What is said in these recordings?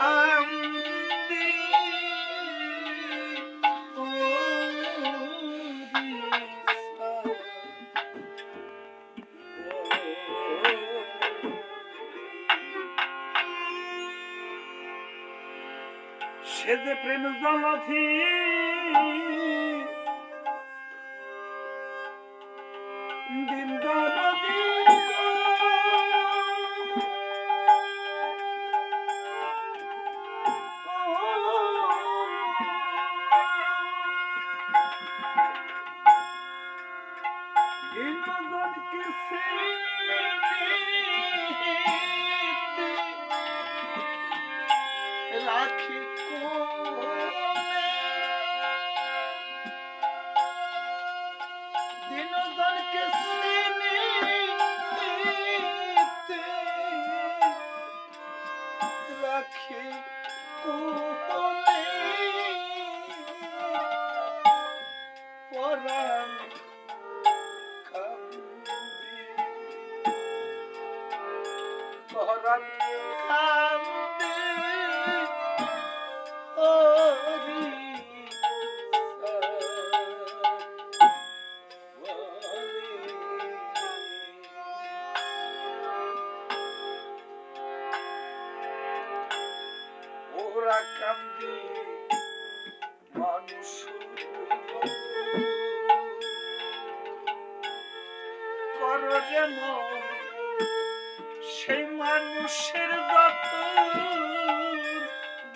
কান্দি সে যে প্রেম জলধি দিন দরদি রাখি দিনজনকে স্মৃতিতে রাখি কোলে পরাণ কান্দি পরাণ কান্দি ওরি ওরা কান্দি মানুষ করো যেন সেই মানুষের যত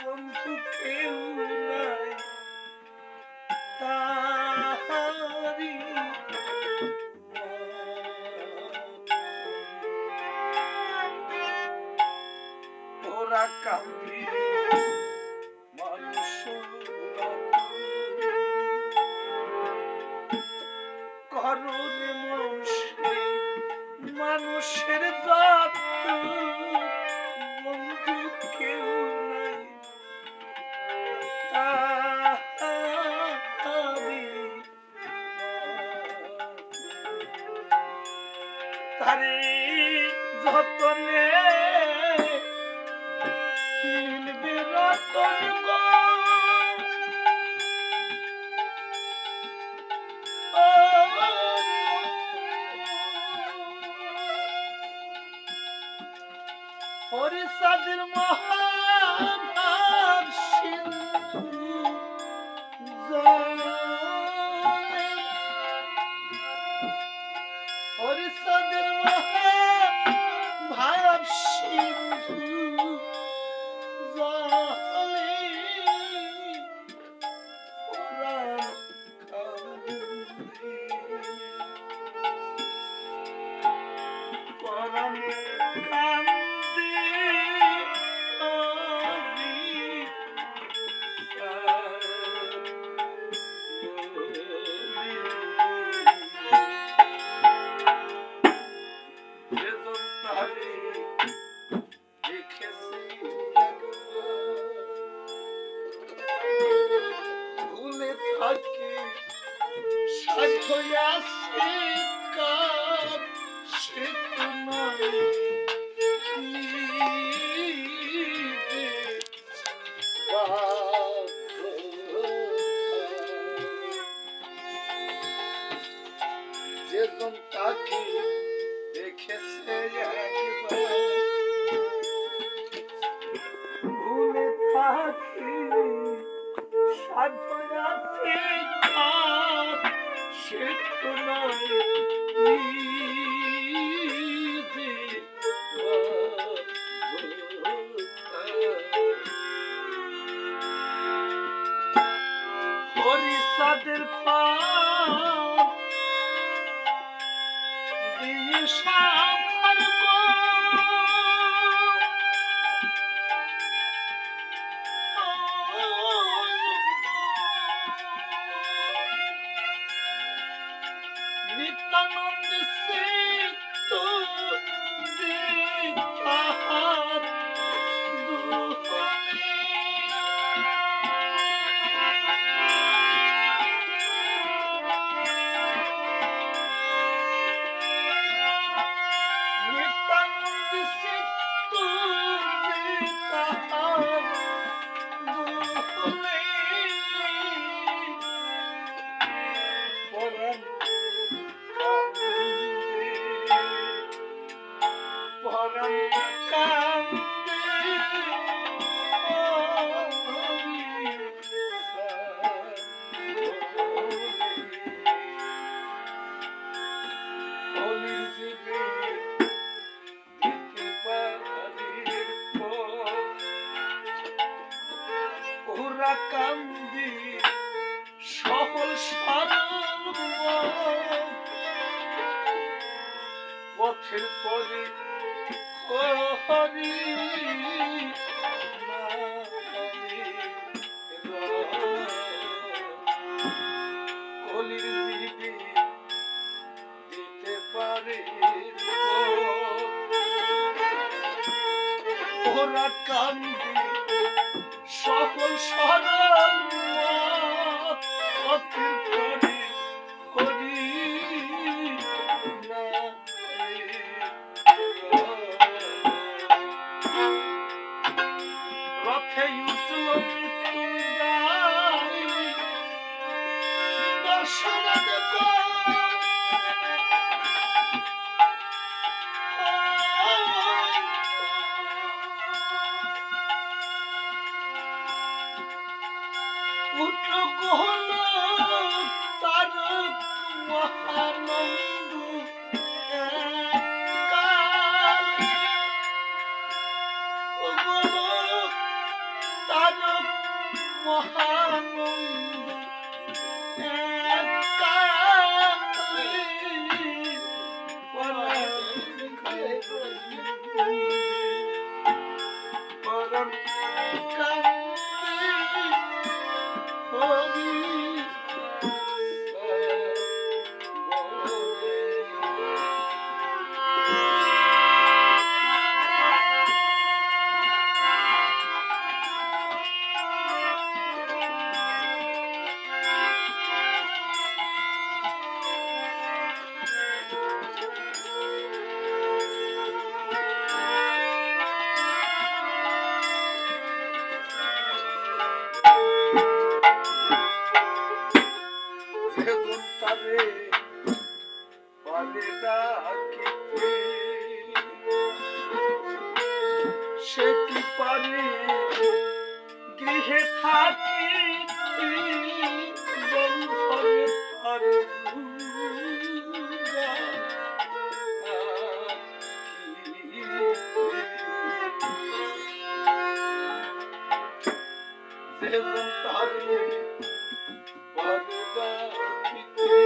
বন্ধু কেউ নাই তাহারি ওরা কান্দি মানুষ করো মানুষের যত বন্ধু কেউ নাই তারে যতনে মিলবে রতন গো হরিচাঁদের মহাভাব সিন্ধু জলে হরিচাঁদের মহাভাব সিন্ধু জলে পরাণ কান্দি পরাণ কান্দি ভুলে থাকি সাথে আসে কার সে তো নয় পরাণ কান্দে অলির জীবে দিতে পারির পর ওরা কান্দি সহল সরল পথের পরে হরি কলির জীবে দিতে পারে ওরা কান্দি সকল সরল পথের পরে হরি রথে উঠল দর্শন উঠল কোহল তারক মহানন্দ তারক মহানন্দ পরম তারে বলে ডাকিতে সে কি পারে গৃহে থাকিতে বন্ধনে পারে তারে বলে ডাকিতে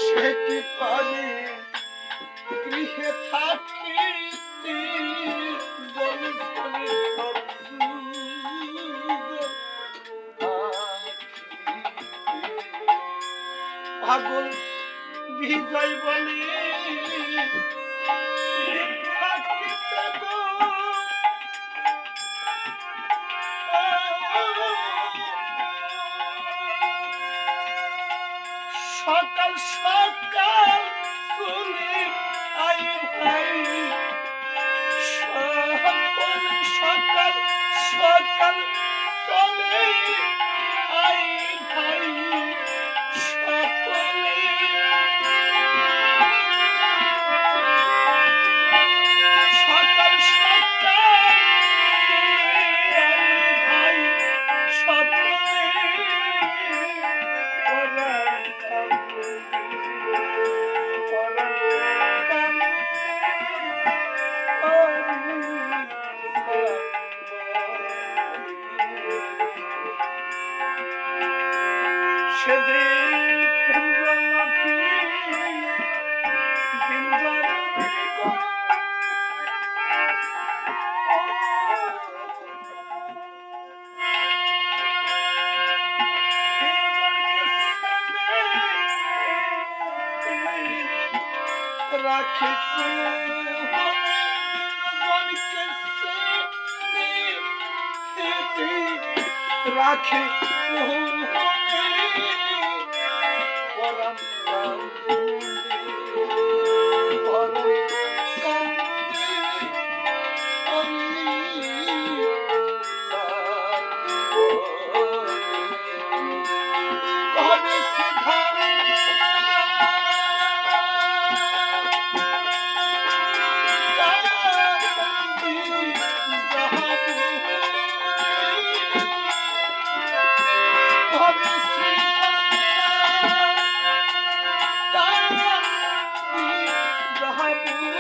সে কি পারে গৃহে থাকিতে বন্ধনে পাগল বিজয় বলে থাকিতে গো সকাল সকাল চলে আই ভাই সকাল সকাল সকাল চলে আই ভাই সকলে সকাল সকাল ভাই সকলে রাখে রাখে বাবু